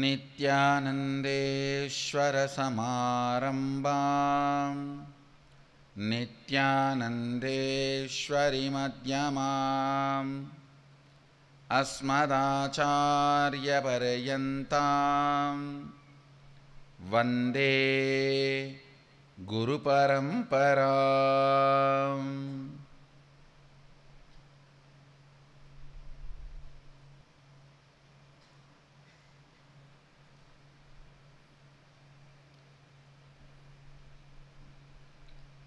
नित्यानन्देश्वरसमारम्भां नित्यानन्देश्वरिमध्यमाम् अस्मदाचार्यपर्यन्तां वन्दे गुरुपरम्पराम्.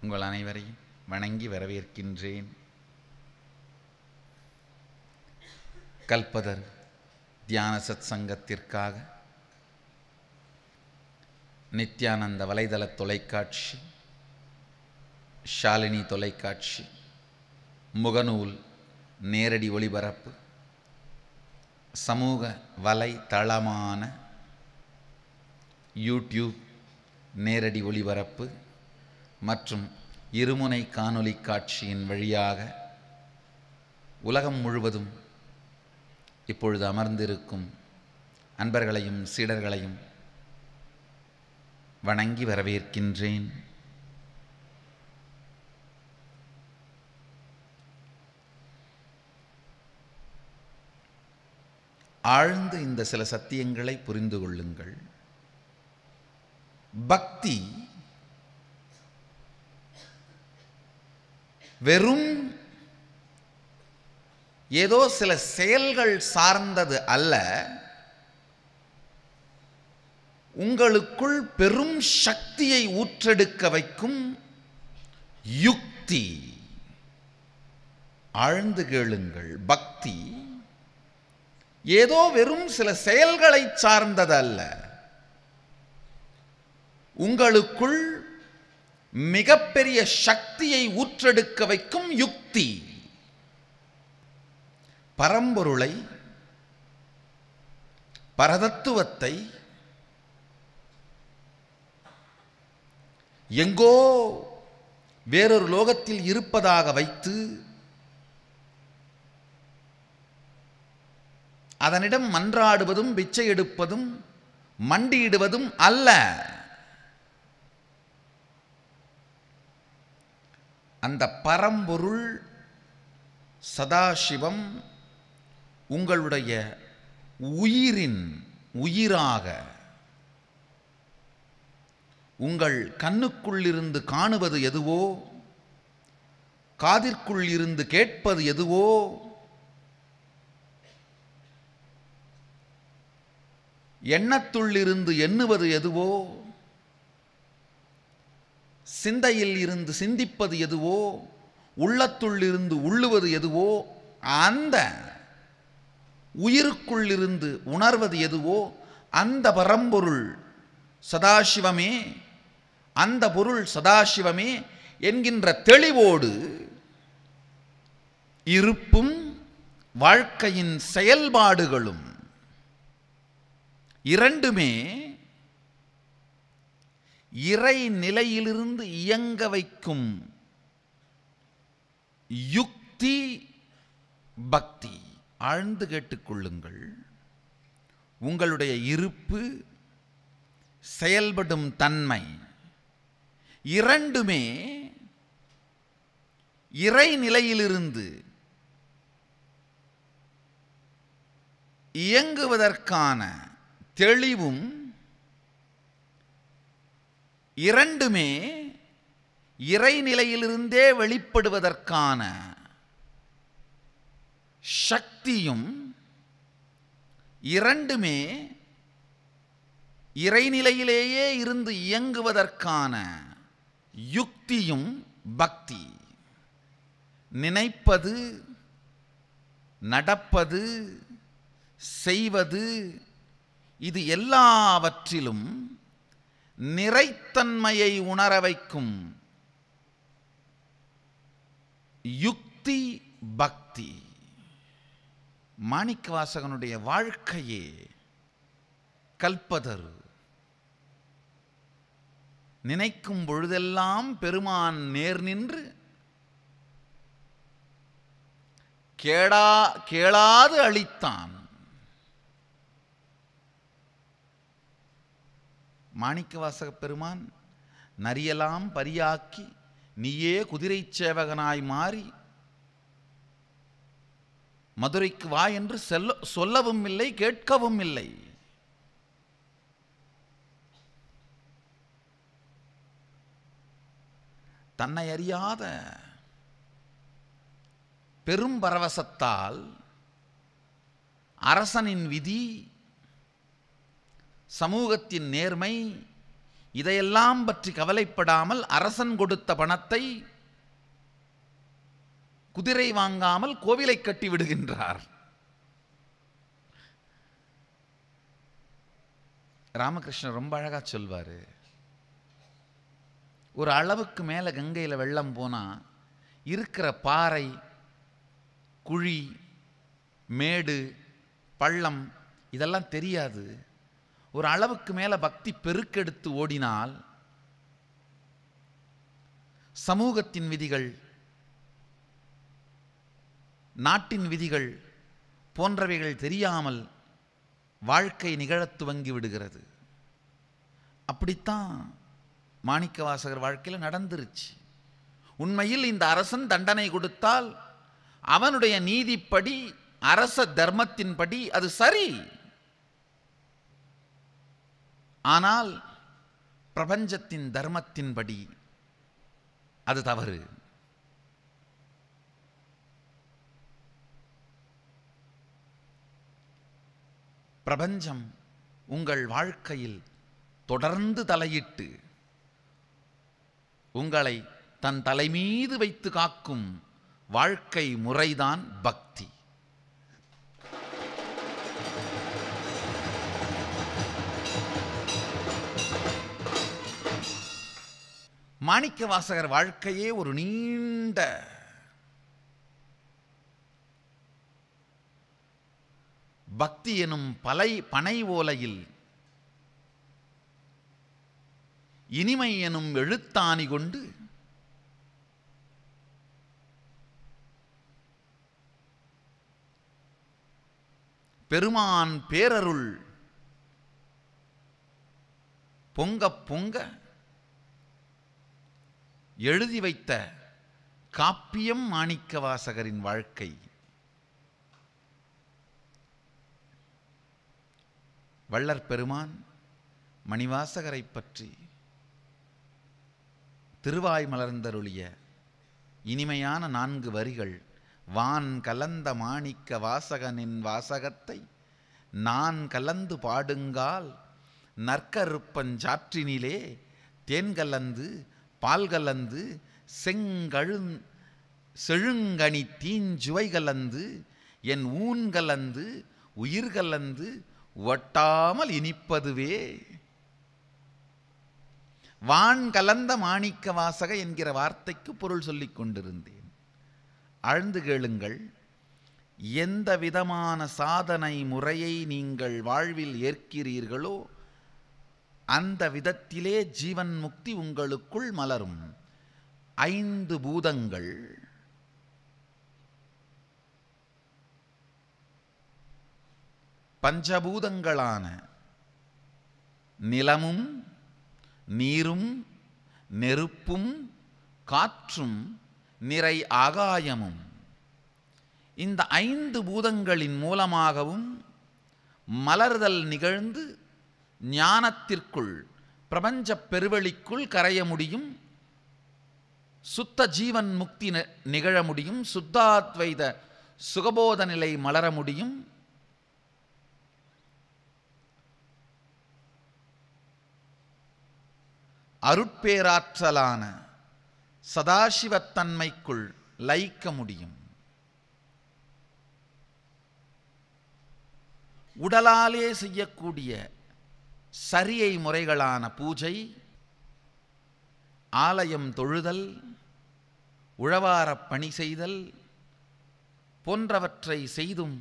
உங்கள் அனைவரையும் வணங்கி வரவேற்கின்றேன். கல்பதர் தியான சத் சங்கத்திற்காக நித்யானந்த வலைதள தொலைக்காட்சி, ஷாலினி தொலைக்காட்சி, முகநூல் நேரடி ஒளிபரப்பு, சமூக வலைதளமான யூடியூப் நேரடி ஒளிபரப்பு மற்றும் இருமுனை காணொளி காட்சியின் வழியாக உலகம் முழுவதும் இப்பொழுது அமர்ந்திருக்கும் அன்பர்களையும் சீடர்களையும் வணங்கி வரவேற்கின்றேன். ஆழ்ந்து இந்த சில சத்தியங்களை புரிந்து கொள்ளுங்கள். பக்தி வெறும் ஏதோ சில செயல்கள் சார்ந்தது அல்ல, உங்களுக்குள் பெரும் சக்தியை ஊற்றெடுக்க வைக்கும் யுக்தி. ஆழ்ந்து கேளுங்கள். பக்தி ஏதோ வெறும் சில செயல்களை சார்ந்தது அல்ல, உங்களுக்குள் மிகப்பெரிய சக்தியை ஊற்றெடுக்க வைக்கும் யுக்தி. பரம்பொருளை, பரதத்துவத்தை எங்கோ வேறொரு லோகத்தில் இருப்பதாக வைத்து அதனிடம் மன்றாடுவதும் பிச்சை எடுப்பதும் மண்டியிடுவதும் அல்ல. அந்த பரம்பொருள் சதாசிவம் உங்களுடைய உயிரின் உயிராக உங்கள் கண்ணுக்குள் இருந்து காணுவது எதுவோ, காதிற்குள் இருந்து கேட்பது எதுவோ, எண்ணத்துள் இருந்து எண்ணுவது எதுவோ, சிந்தையில் இருந்து சிந்திப்பது எதுவோ, உள்ளத்துள் இருந்து உள்ளுவது எதுவோ, அந்த உயிருக்குள் இருந்து உணர்வது எதுவோ அந்த பரம்பொருள் சதாசிவமே, அந்த பொருள் சதாசிவமே என்கின்ற தெளிவோடு இருப்பும் வாழ்க்கையின் செயல்பாடுகளும் இரண்டுமே இறை நிலையிலிருந்து இயங்க வைக்கும் யுக்தி பக்தி. ஆழ்ந்து கேட்டுக்கொள்ளுங்கள். உங்களுடைய இருப்பு, செயல்படும் தன்மை இரண்டுமே இறை நிலையிலிருந்து இயங்குவதற்கான தெளிவும், இரண்டுமே இறைநிலையிலிருந்தே வெளிப்படுவதற்கான சக்தியும், இரண்டுமே இறைநிலையிலேயே இருந்து இயங்குவதற்கான யுக்தியும் பக்தி. நினைப்பது, நடப்பது, செய்வது, இது எல்லாவற்றிலும் நிறைத்தன்மையை உணர வைக்கும் யுக்தி பக்தி. மாணிக்கவாசகனுடைய வாழ்க்கையே கல்பதர். நினைக்கும் பொழுதெல்லாம் பெருமான் நேர் நின்று கேளாது அளித்தான். மாணிக்கவாசகப் பெருமான் நரியெல்லாம் பரியாக்கி நீயே குதிரை சேவகனாய் மாறி மதுரைக்கு வா என்று சொல்லவும் இல்லை, கேட்கவும் இல்லை. தன்னை அறியாத பெரும் பரவசத்தால் அரசனின் விதி, சமூகத்தின் நேர்மை, இதையெல்லாம் பற்றி கவலைப்படாமல் அரசன் கொடுத்த பணத்தை குதிரை வாங்காமல் கோவிலை கட்டி விடுகின்றார். ராமகிருஷ்ணர் ரொம்ப அழகா சொல்வாரு, ஒரு அளவுக்கு மேலே கங்கையில் வெள்ளம் போனால் இருக்கிற பாறை, குழி, மேடு, பள்ளம் இதெல்லாம் தெரியாது. ஒரு அளவுக்கு மேலே பக்தி பெருக்கெடுத்து ஓடினால் சமூகத்தின் விதிகள், நாட்டின் விதிகள் போன்றவைகள் தெரியாமல் வாழ்க்கை நிகழத் துவங்கி விடுகிறது. அப்படித்தான் மாணிக்கவாசகர் வாழ்க்கையில் நடந்துருச்சு. உண்மையில் இந்த அரசன் தண்டனை கொடுத்தால் அவனுடைய நீதிப்படி, அரச தர்மத்தின்படி அது சரி. ஆனால் பிரபஞ்சத்தின் தர்மத்தின்படி அது தவறு. பிரபஞ்சம் உங்கள் வாழ்க்கையில் தொடர்ந்து தலையிட்டு உங்களை தன் தலைமீது வைத்து காக்கும் வாழ்க்கை முறைதான் பக்தி. மாணிக்கவாசகர் வாழ்க்கையே ஒரு நீண்ட பக்தி எனும் பனை ஓலையில் இனிமை எனும் எழுத்தாணி கொண்டு பெருமான் பேரருள் பொங்க பொங்க எழுதி வைத்த காப்பியம் மாணிக்கவாசகரின் வாழ்க்கை. வள்ளற் பெருமான் மணிவாசகரை பற்றி திருவாய் மலர்ந்தருளிய இனிமையான 4 வரிகள், வான் கலந்த மாணிக்க வாசகனின் வாசகத்தை நான் கலந்து பாடுங்கால் நற்கருப்பஞ்சாற்றினிலே தேன் கலந்து பால் கலந்து செழுங்கனி தீஞ்சுவை கலந்து என் ஊன் கலந்து உயிர் கலந்து ஒட்டாமல் இனிப்பதுவே. வான் கலந்த மாணிக்க வாசக என்கிற வார்த்தைக்கு பொருள் சொல்லிக் கொண்டிருந்தேன். ஆழ்ந்து கேளுங்கள். எந்த விதமான சாதனை முறையை நீங்கள் வாழ்வில் ஏற்கிறீர்களோ அந்த விதத்திலே ஜீவன் முக்தி உங்களுக்குள் மலரும். 5 பூதங்கள், பஞ்சபூதங்களான நிலமும் நீரும் நெருப்பும் காற்றும் நிறை ஆகாயமும், இந்த 5 பூதங்களின் மூலமாகவும் மலர்தல் நிகழ்ந்து ஞானத்திற்குள், பிரபஞ்ச பெருவெளிக்குள் கரைய முடியும். சுத்த ஜீவன் முக்தி நிகழ முடியும். சுத்தாத்வைத சுகபோத நிலை மலர முடியும். அருட்பேராற்றலான சதாசிவத்தன்மைக்குள் லயிக்க முடியும். உடலாலே செய்யக்கூடிய சரியை முறைகளான பூஜை, ஆலயம் தொழுதல், உழவாரப் பணி செய்தல் போன்றவற்றை செய்தும்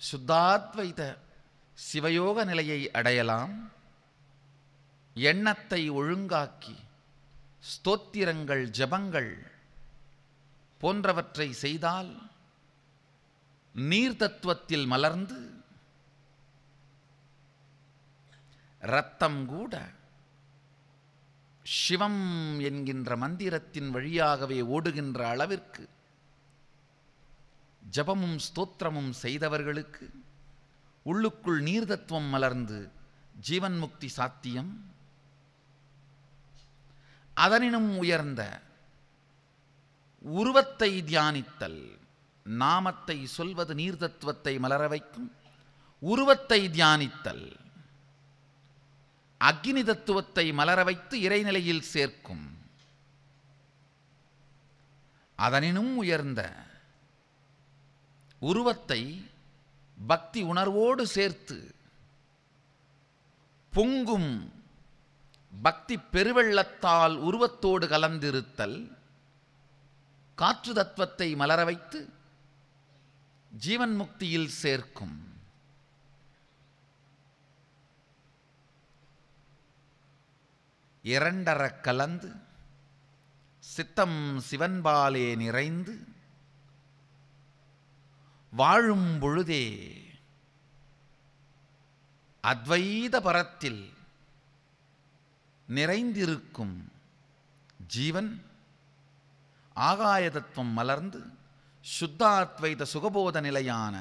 சுத்தாத்வைத சிவயோக நிலையை அடையலாம். எண்ணத்தை ஒழுங்காக்கி ஸ்தோத்திரங்கள், ஜபங்கள் போன்றவற்றை செய்தால் நீர் தத்துவத்தில் மலர்ந்து இரத்தம் கூட சிவம் என்கின்ற மந்திரத்தின் வழியாகவே ஓடுகின்ற அளவிற்கு ஜபமும் ஸ்தோத்திரமும் செய்தவர்களுக்கு உள்ளுக்குள் நீர் தத்துவம் மலர்ந்து ஜீவன் முக்தி சாத்தியம். அதனினும் உயர்ந்த உருவத்தை தியானித்தல், நாமத்தை சொல்வது நீர் தத்துவத்தை மலர வைக்கும், உருவத்தை தியானித்தல் அக்னி தத்துவத்தை மலர வைத்து இறைநிலையில் சேர்க்கும். அதனினும் உயர்ந்த உருவத்தை பக்தி உணர்வோடு சேர்த்து பொங்கும் பக்தி பெருவெள்ளத்தால் உருவத்தோடு கலந்திருத்தல் காற்று தத்துவத்தை மலர வைத்து ஜீவன் முக்தியில் சேர்க்கும். இரண்டர கலந்து சித்தம் சிவன்பாலே நிறைந்து வாழும் பொழுதே அத்வைத பரத்தில் நிறைந்திருக்கும் ஜீவன் ஆகாய தத்துவம் மலர்ந்து சுத்தாத்வைத சுகபோத நிலையான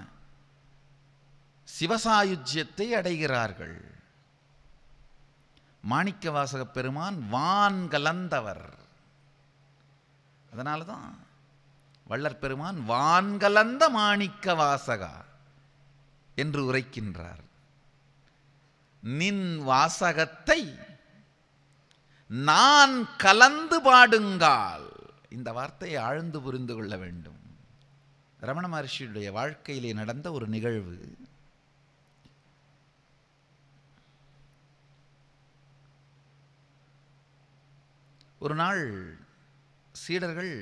சிவசாயுஜ்யத்தை அடைகிறார்கள். மாணிக்கவாசக பெருமான் வான் கலந்தவர். அதனால தான் வள்ளற் பெருமான் வான் கலந்த மாணிக்க வாசகா என்று உரைக்கின்றார். நின் வாசகத்தை நான் கலந்து பாடுங்கால். இந்த வார்த்தையை ஆழ்ந்து புரிந்து கொள்ள வேண்டும். ரமண மகர்ஷியுடைய வாழ்க்கையிலே நடந்த ஒரு நிகழ்வு. ஒரு நாள் சீடர்கள்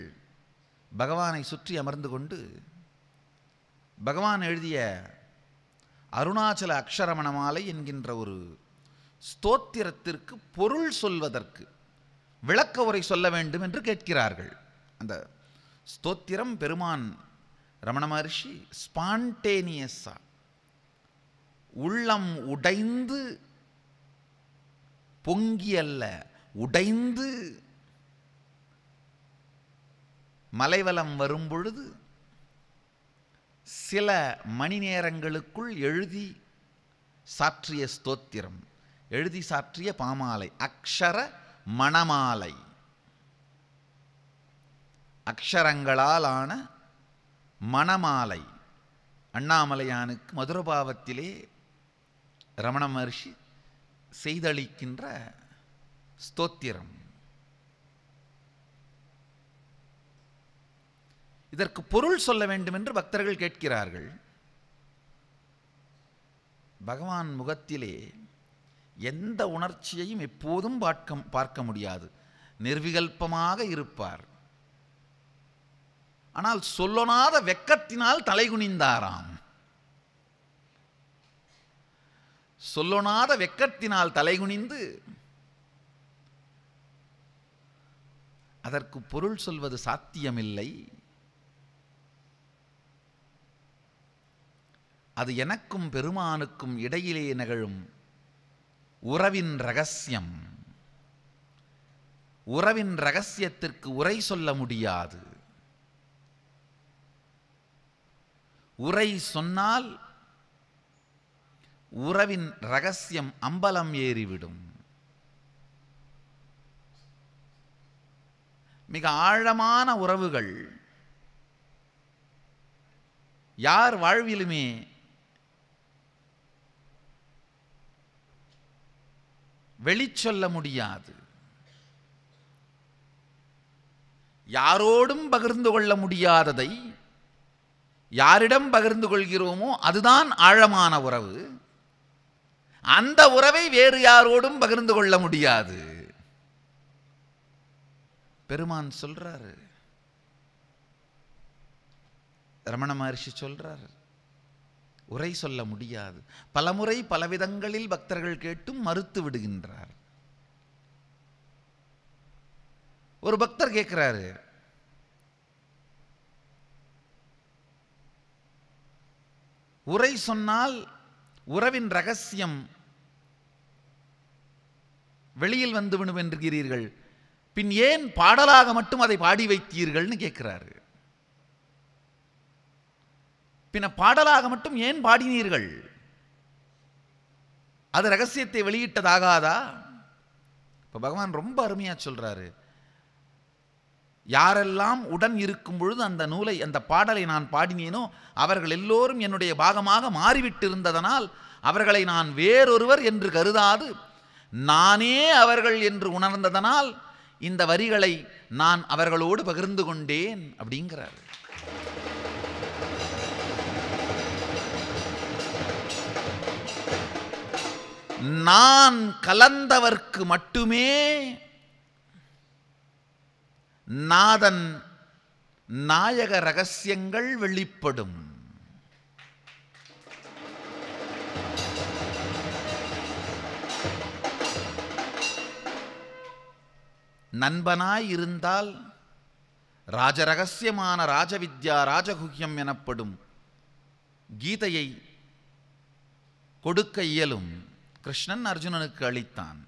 பகவானை சுற்றி அமர்ந்து கொண்டு பகவான் எழுதிய அருணாச்சல அக்ஷரமணமாலை என்கின்ற ஒரு ஸ்தோத்திரத்திற்கு பொருள் சொல்வதற்கு விளக்க உரை சொல்ல வேண்டும் என்று கேட்கிறார்கள். அந்த ஸ்தோத்திரம் பெருமான் ரமண மகர்ஷி ஸ்பான்டேனியஸா உள்ளம் உடைந்து பொங்கி அல்ல உடைந்து மலைவலம் வரும் பொழுது சில மணி நேரங்களுக்குள் எழுதி சாற்றிய ஸ்தோத்திரம், எழுதி சாற்றிய பாமாலை, அக்ஷர மணமாலை. அக்ஷரங்களால் ஆன மணமாலை. அண்ணாமலையானுக்கு மதுரபாவத்திலே ரமண மகர்ஷி செய்தளிக்கின்ற ஸ்தோத்திரம். இதற்கு பொருள் சொல்ல வேண்டும் என்று பக்தர்கள் கேட்கிறார்கள். பகவான் முகத்திலே எந்த உணர்ச்சியையும் எப்போதும் பார்க்க முடியாது. நிர்விகல்பமாக இருப்பார். ஆனால் சொல்லொணாத வெட்கத்தினால் தலைகுனிந்தாராம். சொல்லொணாத வெட்கத்தினால் தலைகுனிந்து அதற்கு பொருள் சொல்வது சாத்தியமில்லை. அது எனக்கும் பெருமானுக்கும் இடையிலே நிகழும் உறவின் ரகசியம். உறவின் ரகசியத்திற்கு உரை சொல்ல முடியாது. உரை சொன்னால் உறவின் ரகசியம் அம்பலம் ஏறிவிடும். மிக ஆழமான உறவுகள் யார் வாழ்விலுமே வெளிச்சொல்ல முடியாது. யாரோடும் பகிர்ந்து கொள்ள முடியாததை யாரிடம் பகிர்ந்து கொள்கிறோமோ அதுதான் ஆழமான உறவு. அந்த உறவை வேறு யாரோடும் பகிர்ந்து கொள்ள முடியாது. பெருமான் சொல்றாரு, ரமண மகர்ஷி சொல்றார், உரை சொல்ல முடியாது. பலமுறை பலவிதங்களில் பக்தர்கள் கேட்டும் மறுத்து விடுகின்றார். ஒரு பக்தர் கேட்கிறாரு, உரை சொன்னால் உறவின் ரகசியம் வெளியில் வந்துவிடும் என்கிறீர்கள், பின் ஏன் பாடலாக மட்டும் அதை பாடி வைத்தீர்கள்னு கேட்கிறாரு. பின்ன பாடலாக மட்டும் ஏன் பாடினீர்கள்? அது ரகசியத்தை வெளியிட்டதாகாதா? இப்போ பகவான் ரொம்ப அருமையா சொல்றாரு, யாரெல்லாம் உடன் இருக்கும் பொழுது அந்த நூலை, அந்த பாடலை நான் பாடினேனோ அவர்கள் எல்லோரும் என்னுடைய பாகமாக மாறிவிட்டிருந்ததனால் அவர்களை நான் வேறொருவர் என்று கருதாது நானே அவர்கள் என்று உணர்ந்ததனால் இந்த வரிகளை நான் அவர்களோடு பகிர்ந்து கொண்டேன் அப்படிங்கிறார். நான் கலந்தவர்க்கு மட்டுமே நாதன் நாயக ரகசியங்கள் வெளிப்படும். நண்பனாய் இருந்தால் ராஜரகசியமான ராஜவித்யா ராஜகுஹ்யம் எனப்படும் கீதையை கொடுக்க இயலும். கிருஷ்ணன் அர்ஜுனனுக்கு அளித்தான்,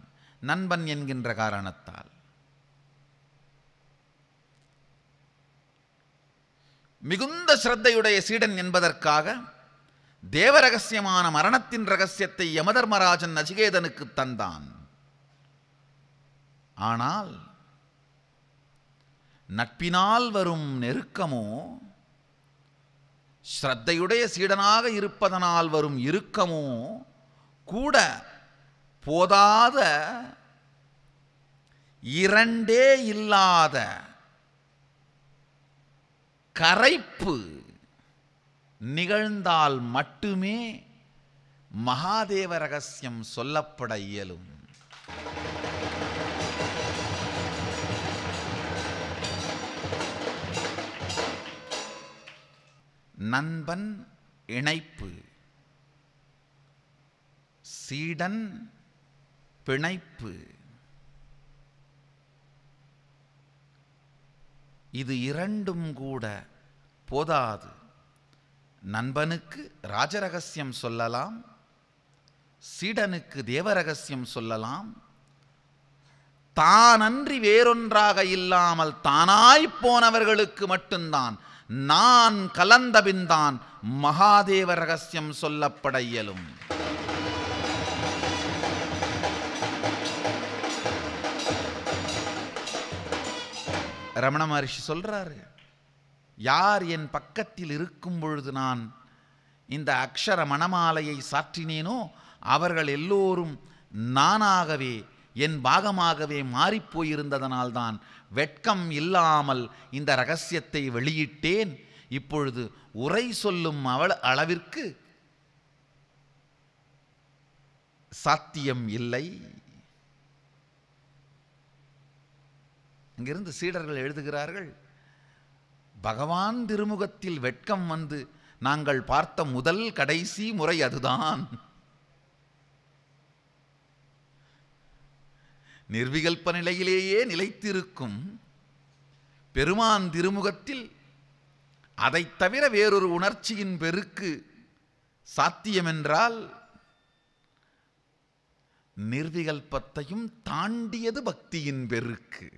நண்பன் என்கின்ற காரணத்தால். மிகுந்த ஸ்ரத்தையுடைய சீடன் என்பதற்காக தேவரகசியமான மரணத்தின் ரகசியத்தை யமதர்மராஜன் நசிகேதனுக்கு தந்தான். ஆனால் நட்பினால் வரும் நெருக்கமோ, ஸ்ரத்தையுடைய சீடனாக இருப்பதனால் வரும் இறுக்கமோ கூட போதாத இரண்டே இல்லாத கரைப்பு நிகழ்ந்தால் மட்டுமே மகாதேவ ரகசியம் சொல்லப்பட இயலும். நண்பன் இணைப்பு, சீடன் பிணைப்பு, இது இரண்டும் கூட போதாது. நண்பனுக்கு ராஜரகசியம் சொல்லலாம், சீடனுக்கு தேவரகசியம் சொல்லலாம். தானன்றி வேறொன்றாக இல்லாமல் தானாய் போனவர்களுக்கு மட்டும்தான், நான் கலந்தபின்தான் மகாதேவ ரகசியம் சொல்லப்பட இயலும். ரமண மகரிஷி சொல்றாரு, யார் என் பக்கத்தில் இருக்கும் பொழுது நான் இந்த அக்ஷர மணமாலையை சாற்றினேனோ அவர்கள் எல்லோரும் நானாகவே என் பாகமாகவே மாறிப்போயிருந்ததனால்தான் வெட்கம் இல்லாமல் இந்த ரகசியத்தை வெளியிட்டேன். இப்பொழுது உரை சொல்லும் அளவிற்கு சாத்தியம் இல்லை. இங்கிருந்து சீடர்கள் எழுதுகிறார்கள், பகவான் திருமுகத்தில் வெட்கம் வந்து நாங்கள் பார்த்த முதல் கடைசி முறை அதுதான். நிர்விகல்ப நிலையிலேயே நிலைத்திருக்கும் பெருமான் திருமுகத்தில் அதை தவிர வேறொரு உணர்ச்சியின் பெருக்கு சாத்தியமென்றால் நிர்விகல்பத்தையும் தாண்டியது பக்தியின் பெருக்கு.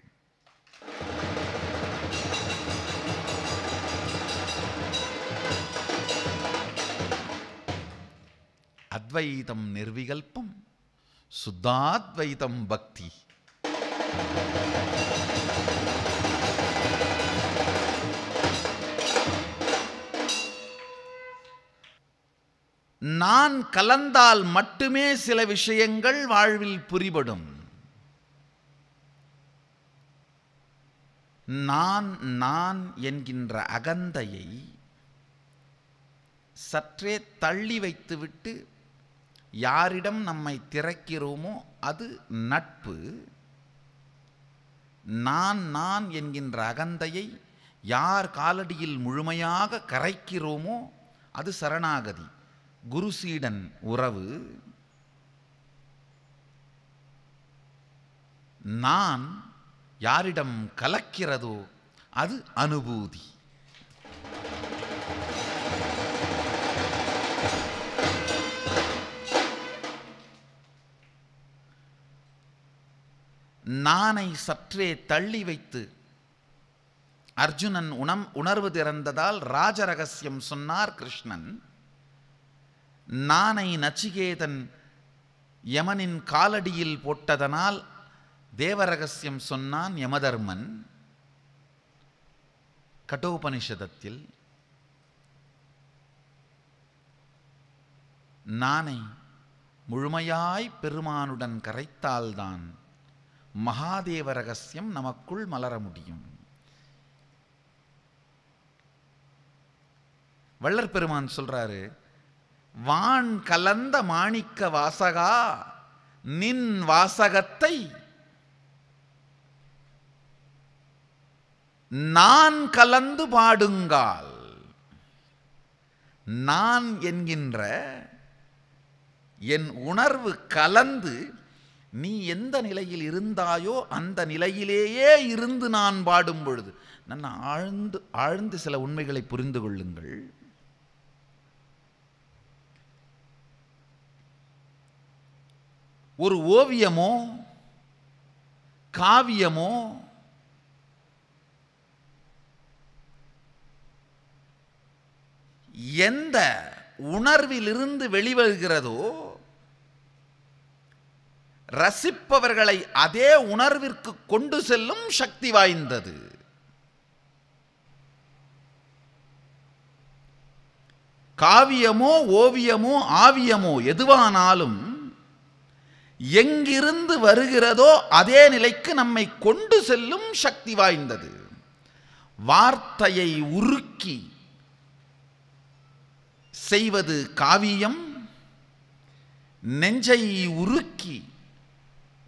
அத்வைதம் நிர்விகல்பம், சுத்தாத்வைதம் பக்தி. நான் கலந்தால் மட்டுமே சில விஷயங்கள் வாழ்வில் புரிபடும். நான் நான் என்கின்ற அகந்தையை சற்றே தள்ளி வைத்துவிட்டு யாரிடம் நம்மை திறக்கிறோமோ அது நட்பு. நான் நான் என்கின்ற அகந்தையை யார் காலடியில் முழுமையாக கரைக்கிறோமோ அது சரணாகதி, குரு சீடன் உறவு. நான் யாரிடம் கலக்கிறதோ அது அனுபூதி. நானை சற்றே தள்ளி வைத்து அர்ஜுனன் உணர்வு திறந்ததால் ராஜரகசியம் சொன்னார் கிருஷ்ணன். நானை நச்சிகேதன் யமனின் காலடியில் போட்டதனால் தேவரகசியம் சொன்னான் யமதர்மன். கட்டோபனிஷதத்தில் நானை முழுமையாய் பெருமானுடன் கரைத்தால்தான் மகாதேவ ரகசியம் நமக்குள் மலர முடியும். வள்ளற் பெருமான் சொல்றாரு, வான் கலந்த மாணிக்க வாசகா நின் வாசகத்தை நான் கலந்து பாடுங்கால். நான் என்கின்ற என் உணர்வு கலந்து நீ எந்த நிலையில் இருந்தாயோ அந்த நிலையிலேயே இருந்து நான் பாடும் பொழுது, நான் ஆழ்ந்து ஆழ்ந்து சில உண்மைகளை புரிந்து கொள்ளுங்கள். ஒரு ஓவியமோ காவியமோ எந்த உணர்விலிருந்து வெளிவருகிறதோ ரசிப்பவர்களை அதே உணர்விற்கு கொண்டு செல்லும் சக்தி வாய்ந்தது. காவியமோ ஓவியமோ ஆவியமோ எதுவானாலும் எங்கிருந்து வருகிறதோ அதே நிலைக்கு நம்மை கொண்டு செல்லும் சக்தி வாய்ந்தது. வார்த்தையை உருக்கி செய்வது காவியம், நெஞ்சை உருக்கி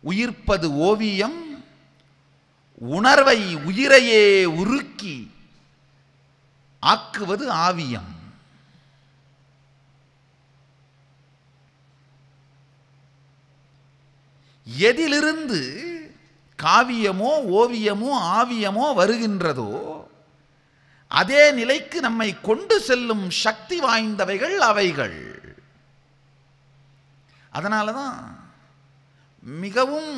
உயிர்ப்பது ஓவியம், உணர்வை உயிரையே உருக்கி ஆக்குவது ஆவியம். எதிலிருந்து காவியமோ ஓவியமோ ஆவியமோ வருகின்றதோ அதே நிலைக்கு நம்மை கொண்டு செல்லும் சக்தி வாய்ந்தவைகள் அவைகள். அதனாலதான் மிகவும்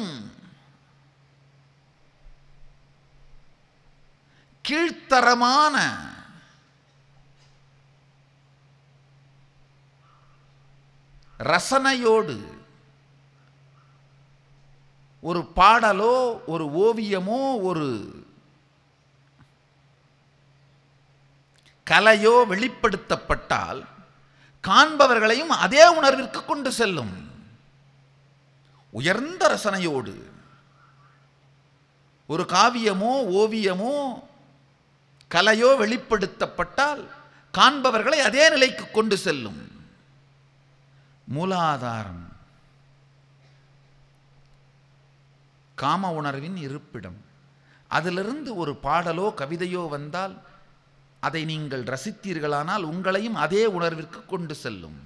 கீழ்த்தரமான ரசனையோடு ஒரு பாடலோ ஒரு ஓவியமோ ஒரு கலையோ வெளிப்படுத்தப்பட்டால் காண்பவர்களையும் அதே உணர்விற்கு கொண்டு செல்லும். உயர்ந்த ரசனையோடு ஒரு காவியமோ ஓவியமோ கலையோ வெளிப்படுத்தப்பட்டால் காண்பவர்களை அதே நிலைக்கு கொண்டு செல்லும். மூலாதாரம் காம உணர்வின் இருப்பிடம். அதிலிருந்து ஒரு பாடலோ கவிதையோ வந்தால் அதை நீங்கள் ரசித்தீர்களானால் உங்களையும் அதே உணர்விற்கு கொண்டு செல்லும்.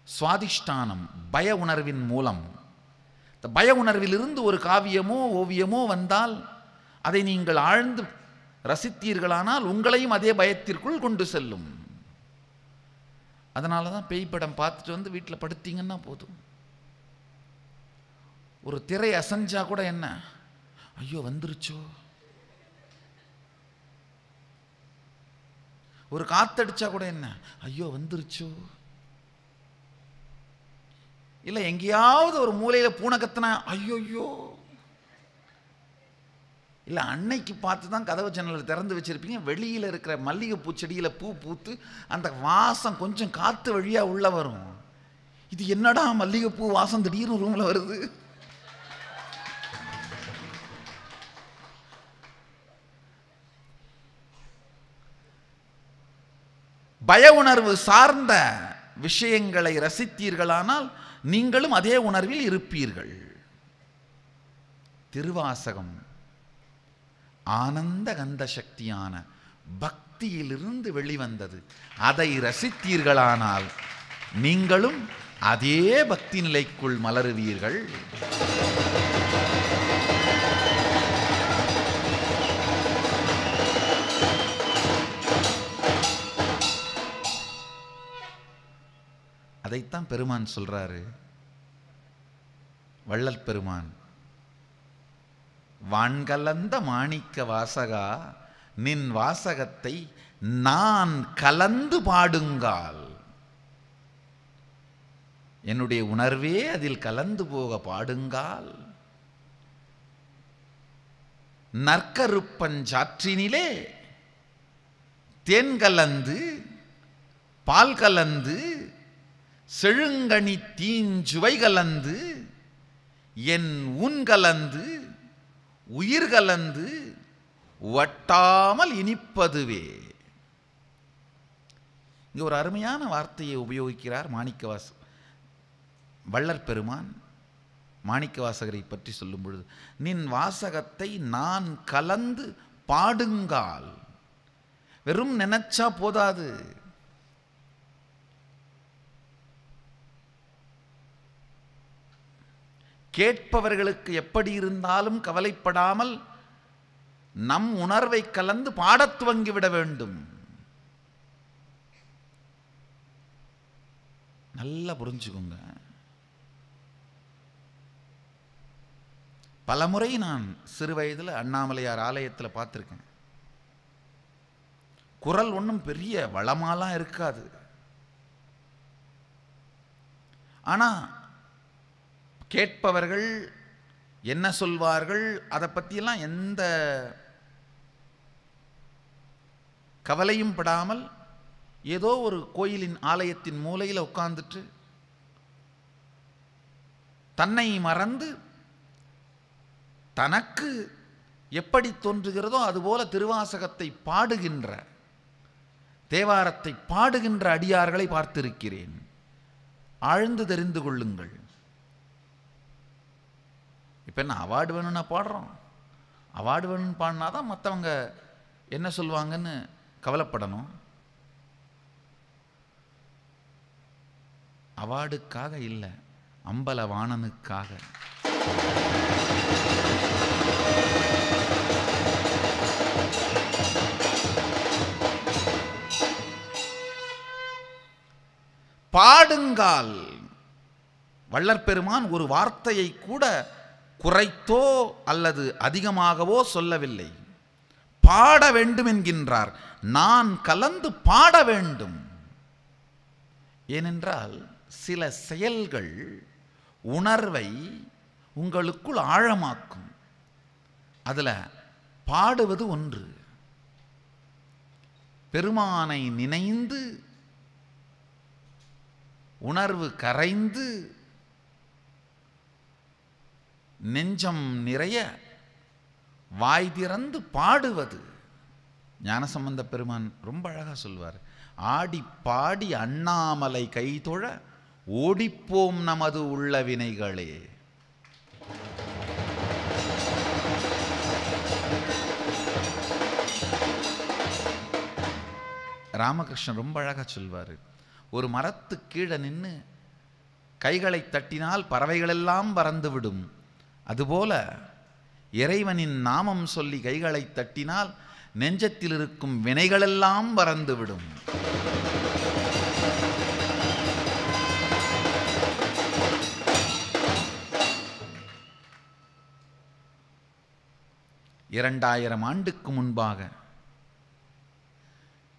சுவாதிஷ்டானம் பய உணர்வின் மூலம். இந்த பய உணர்விலிருந்து ஒரு காவியமோ ஓவியமோ வந்தால் அதை நீங்கள் ஆழ்ந்து ரசித்தீர்களானால் உங்களையும் அதே பயத்திற்குள் கொண்டு செல்லும். அதனால தான் பேய் படம் பார்த்துட்டு வந்து வீட்டில் படுத்தீங்கன்னா போதும். ஒரு திரை அசைஞ்சா கூட என்ன, ஐயோ வந்துருச்சோ, ஒரு காத்தடிச்சா கூட என்ன, ஐயோ வந்துருச்சோ, இல்லை எங்கேயாவது ஒரு மூலையில் பூனை கத்துனா ஐயோயோ, இல்லை அன்னைக்கு பார்த்து தான் கதவு ஜன்னல் திறந்து வச்சிருப்பீங்க, வெளியில் இருக்கிற மல்லிகை பூச்செடியில் பூ பூத்து அந்த வாசம் கொஞ்சம் காற்று வழியாக உள்ள வரும். இது என்னடா மல்லிகைப்பூ வாசம் திடீர்னு ரூமில் வருது. பய உணர்வு சார்ந்த விஷயங்களை ரசித்தீர்களானால் நீங்களும் அதே உணர்வில் இருப்பீர்கள். திருவாசகம் ஆனந்த கந்த சக்தியான பக்தியிலிருந்து வெளிவந்தது. அதை ரசித்தீர்களானால் நீங்களும் அதே பக்தி நிலைக்குள் மலருவீர்கள். அதைத்தான் பெருமான் சொல்றாரு, வள்ளல் பெருமான், வான்கலந்த மாணிக்க வாசகா நின் வாசகத்தை நான் கலந்து பாடுங்கால், என்னுடைய உணர்வே அதில் கலந்து போக பாடுங்கால், நற்கருப்பஞ்சாற்றினிலே தேன் கலந்து பால் கலந்து செழுங்கனி தீஞ்சுவை கலந்து என் உன் கலந்து உயிர் கலந்து வட்டாமல் இனிப்பதுவே. இங்கே ஒரு அருமையான வார்த்தையை உபயோகிக்கிறார் வள்ளற் பெருமான் மாணிக்கவாசகரை பற்றி சொல்லும் பொழுது, நின் வாசகத்தை நான் கலந்து பாடுங்கால். வெறும் நினைச்சா போதாது, கேட்பவர்களுக்கு எப்படி இருந்தாலும் கவலைப்படாமல் நம் உணர்வை கலந்து பாடத் துவங்கிவிட வேண்டும். நல்லா புரிஞ்சுக்கோங்க. பலமுறை நான் சிறு வயதில் அண்ணாமலையார் ஆலயத்தில் பார்த்துருக்கேன். குரல் ஒன்றும் பெரிய வளமாலாம் இருக்காது. ஆனால் கேட்பவர்கள் என்ன சொல்வார்கள் அதை பற்றியெல்லாம் எந்த கவலையும் படாமல் ஏதோ ஒரு கோயிலின் ஆலயத்தின் மூலையில் உட்கார்ந்துட்டு தன்னை மறந்து தனக்கு எப்படி தோன்றுகிறதோ அதுபோல திருவாசகத்தை பாடுகின்ற, தேவாரத்தை பாடுகின்ற அடியார்களை பார்த்திருக்கிறேன். ஆழ்ந்து தெரிந்து கொள்ளுங்கள். இப்போ என்ன அவார்டு வேணும்னா பாடுறோம், அவார்டு வேணும்னு பாடினாதான் மற்றவங்க என்ன சொல்லுவாங்கன்னு கவலைப்படணும். அவார்டுக்காக இல்லை, அம்பலவாணனுக்காக. பாடுங்கால். வள்ளற் பெருமான் ஒரு வார்த்தையை கூட குறைத்தோ அல்லது அதிகமாகவோ சொல்லவில்லை. பாட வேண்டும் என்கின்றார். நான் கலந்து பாட வேண்டும். ஏனென்றால் சில செயல்கள் உணர்வை உங்களுக்குள் ஆழமாக்கும். அதில் பாடுவது ஒன்று. பெருமானை நினைந்து உணர்வு கரைந்து நெஞ்சம் நிறைய வாய் திறந்து பாடுவது. ஞானசம்பந்த பெருமான் ரொம்ப அழகா சொல்வார், ஆடி பாடி அண்ணாமலை கைதொழ ஓடிப்போம் நமது உள்ள வினைகளே. ராமகிருஷ்ணன் ரொம்ப அழகா சொல்வார், ஒரு மரத்து கீழே நின்று கைகளை தட்டினால் பறவைகளெல்லாம் பறந்துவிடும். அதுபோல இறைவனின் நாமம் சொல்லி கைகளை தட்டினால் நெஞ்சத்தில் இருக்கும் வினைகளெல்லாம் பறந்துவிடும். இரண்டாயிரம் ஆண்டுக்கு முன்பாக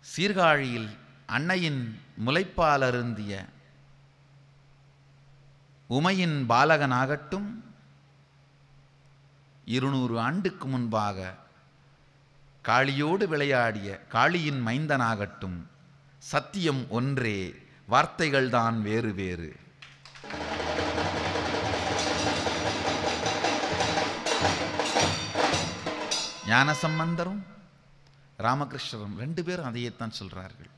சீர்காழியில் அன்னையின் முலைப்பால் அருந்திய உமையின் பாலகனாகட்டும், 200 ஆண்டுக்கு முன்பாக காளியோடு விளையாடிய காளியின் மைந்தனாகட்டும், சத்தியம் ஒன்றே, வார்த்தைகள்தான் வேறு வேறு. ஞானசம்பந்தரும் ராமகிருஷ்ணரும் 2 பேரும் அதையேத்தான் சொல்றார்கள்.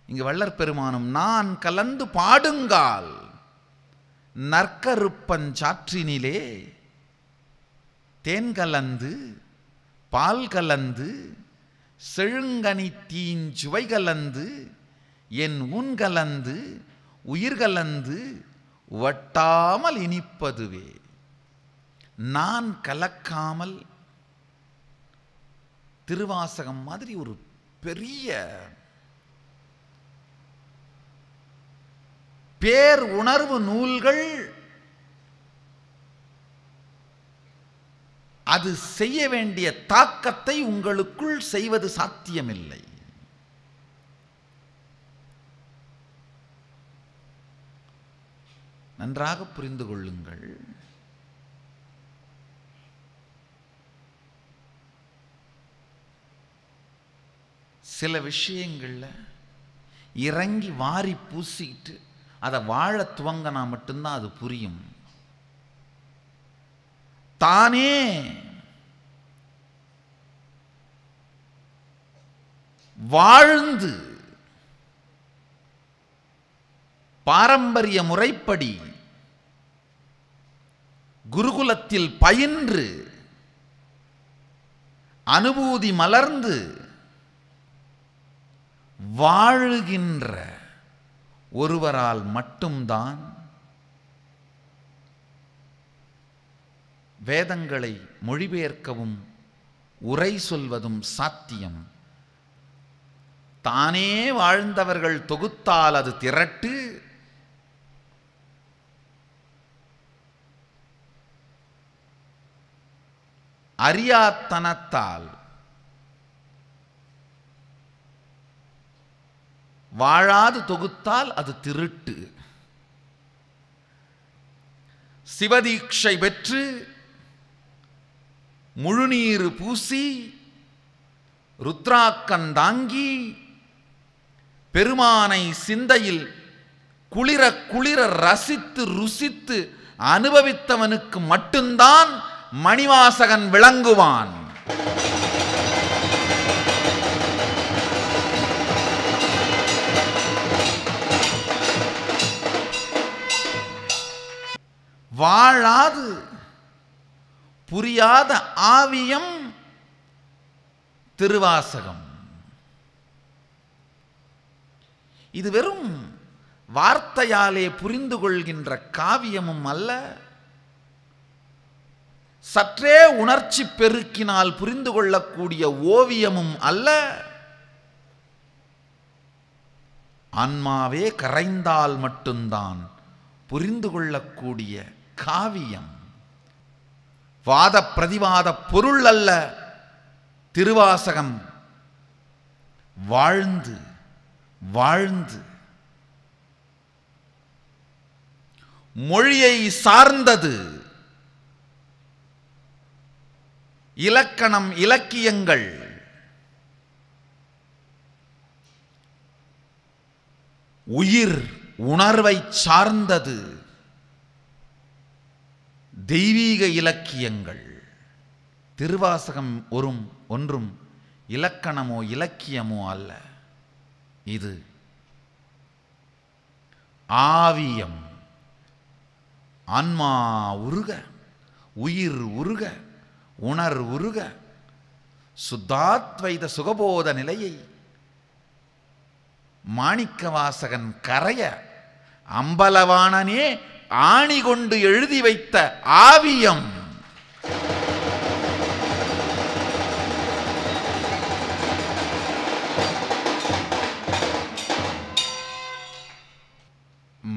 இங்கு வள்ளற் பெருமானும் நான் கலந்து பாடுங்கால், நற்கருப்பஞ்சாற்றினிலே தேன் கலந்து பால் கலந்து செழுங்கனி தீஞ்சுவை கலந்து என் உன் கலந்து உயிர் கலந்து வட்டாமல் இனிப்பதுவே. நான் கலக்காமல் திருவாசகம் மாதிரி ஒரு பெரிய பேர் உணர்வு நூல்கள் அது செய்ய வேண்டிய தாக்கத்தை உங்களுக்குள் செய்வது சாத்தியமில்லை. நன்றாக புரிந்து கொள்ளுங்கள். சில விஷயங்கள்ல இறங்கி வாரி பூசிட்டு அதை வாழ துவங்கினா மட்டும்தான் அது புரியும். தானே வாழ்ந்து பாரம்பரிய முறைப்படி குருகுலத்தில் பயின்று அனுபூதி மலர்ந்து வாழுகின்ற ஒருவரால் மட்டும்தான் வேதங்களை மொழிபெயர்க்கவும் உரை சொல்வதும் சாத்தியம். தானே வாழ்ந்தவர்கள் தொகுத்தால் அது திரட்டு, அறியாத்தனத்தால் வாழாது தொகுத்தால் அது திருட்டு. சிவதீட்சை பெற்று முழுநீர் பூசி ருத்ராக்கந்தாங்கி பெருமானை சிந்தையில் குளிர குளிர ரசித்து ருசித்து அனுபவித்தவனுக்கு மட்டும்தான் மணிவாசகன் விளங்குவான். வாழாது புரியாத ஆவியம் திருவாசகம். இது வெறும் வார்த்தையாலே புரிந்து கொள்கின்ற காவியமும் அல்ல, சற்றே உணர்ச்சி பெருக்கினால் புரிந்து கொள்ளக்கூடிய ஓவியமும் அல்ல. ஆன்மாவே கரைந்தால் மட்டும்தான் புரிந்து கொள்ளக்கூடிய காவியம். வாத பிரதிவாத பொருள் அல்ல திருவாசகம். வாழ்ந்து வாழ்ந்து மொழியை சார்ந்தது. இலக்கணம் இலக்கியங்கள் உயிர் உணர்வை சார்ந்தது. தெய்வீக இலக்கியங்கள். திருவாசகம் ஒன்றும் இலக்கணமோ இலக்கியமோ அல்ல. இது ஆவியம். ஆன்மா உருக, உயிர் உருக, உணர் உருக சுத்தாத்வைத சுகபோத நிலையை மாணிக்கவாசகன் கரைய அம்பலவாணனே ஆணி கொண்டு எழுதி வைத்த ஆவியம்.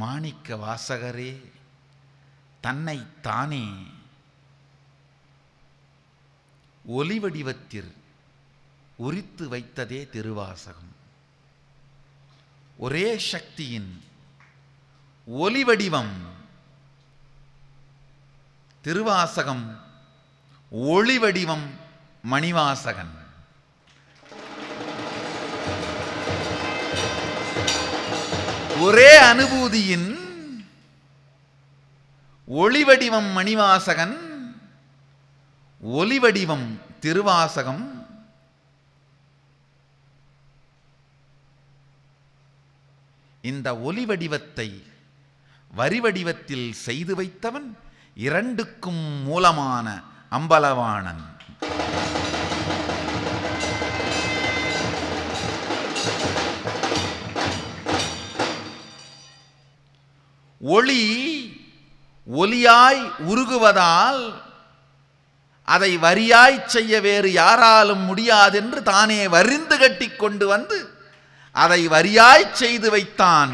மாணிக்க வாசகரே தன்னை தானே ஒலி வடிவத்தில் உரித்து வைத்ததே திருவாசகம். ஒரே சக்தியின் ஒலி வடிவம் திருவாசகம், ஒளி வடிவம் மணிவாசகன். ஒரே அனுபூதியின் ஒளி வடிவம் மணிவாசகன், ஒலி வடிவம் திருவாசகம். இந்த ஒலி வடிவத்தை வரி வடிவத்தில் செய்து வைத்தவன் இரண்டுக்கும் மூலமான அம்பலவாணன். ஒளி ஒலியாய் உருகுவதால் அதை வரியாய் செய்ய வேறு யாராலும் முடியாதென்று தானே வரிந்து கட்டி கொண்டு வந்து அதை வரியாய் செய்து வைத்தான்.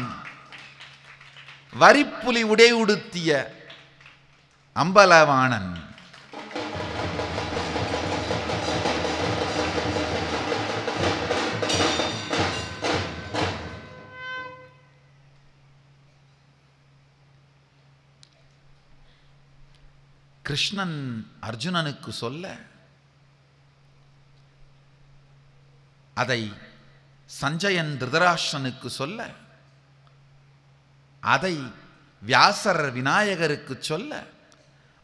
வரிப்புலி உடை உடுத்திய அம்பலவாணன். கிருஷ்ணன் அர்ஜுனனுக்கு சொல்ல, அதை சஞ்சயன் திருதராஷ்டிரனுக்கு சொல்ல, அதை வியாசர் விநாயகருக்கு சொல்ல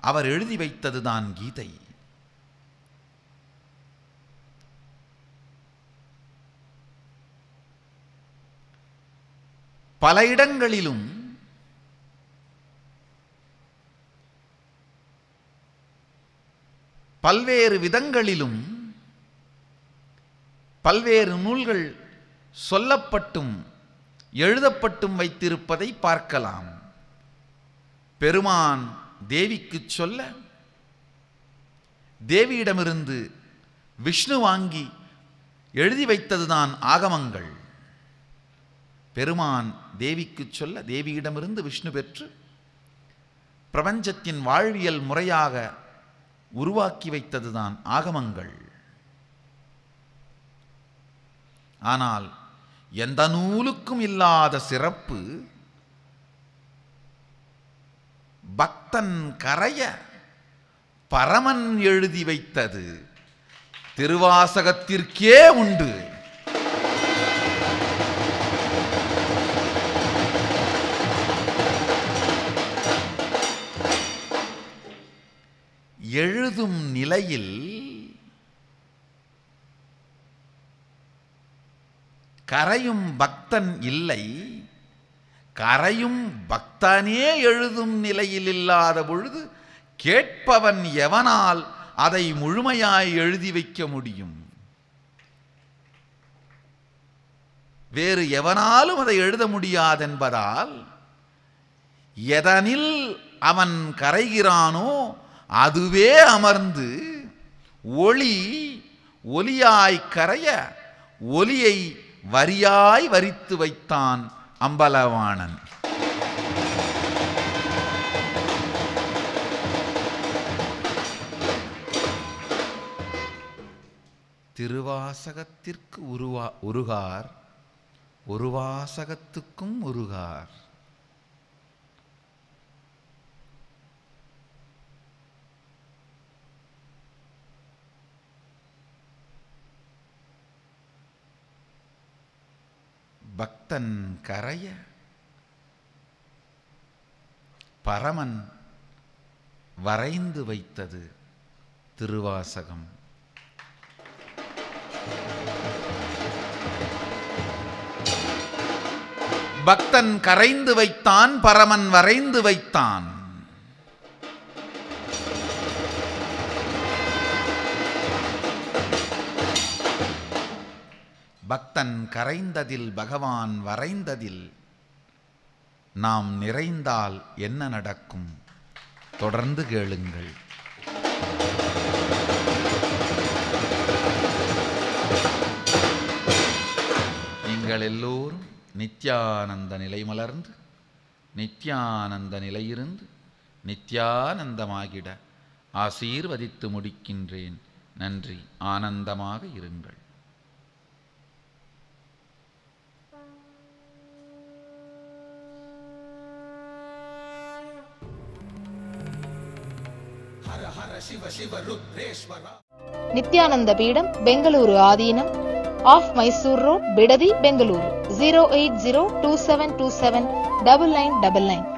அவர் எழுதி வைத்ததுதான் கீதை. பல இடங்களிலும் பல்வேறு விதங்களிலும் பல்வேறு நூல்கள் சொல்லப்பட்டும் எழுதப்பட்டும் வைத்திருப்பதை பார்க்கலாம். பெருமான் தேவிக்கு சொல்ல, தேவியிடமிருந்து விஷ்ணு வாங்கி எழுதி வைத்ததுதான் ஆகமங்கள். பெருமான் தேவிக்கு சொல்ல, தேவியிடமிருந்து விஷ்ணு பெற்று பிரபஞ்சத்தின் வாழ்வியல் முறையாக உருவாக்கி வைத்ததுதான் ஆகமங்கள். ஆனால் எந்த நூலுக்கும் இல்லாத சிறப்பு பக்தன் கரைய பரமன் எழுதி வைத்தது திருவாசகத்திற்கே உண்டு. எழுதும் நிலையில் கரையும் பக்தன் இல்லை, கரையும் பக்தனே எழுதும் நிலையில் இல்லாத பொழுது கேட்பவன் எவனால் அதை முழுமையாய் எழுதி வைக்க முடியும்? வேறு எவனாலும் அதை எழுத முடியாதென்பதால் எதனில் அவன் கரைகிறானோ அதுவே அமர்ந்து ஒலியாய் கரைய ஒலியை வரியாய் வரித்து வைத்தான் அம்பலவாணன். திருவாசகத்திற்கு உருகார், ஒரு வாசகத்துக்கும் உருகார். பக்தன் கரைய பரமன் வரைந்து வைத்தது திருவாசகம். பக்தன் கரைந்து வைத்தான், பரமன் வரைந்து வைத்தான். பக்தன் கரைந்ததில் பகவான் வரைந்ததில் நாம் நிறைந்தால் என்ன நடக்கும்? தொடர்ந்து கேளுங்கள். நீங்கள் எல்லோரும் நித்யானந்த நிலை மலர்ந்து நித்யானந்த நிலையிருந்து நித்யானந்தமாகிட ஆசீர்வதித்து முடிக்கின்றேன். நன்றி. ஆனந்தமாக இருங்கள். Nithyananda Peetham Bengaluru Adheenam off Mysuru road Bidadi Bengaluru 08027279999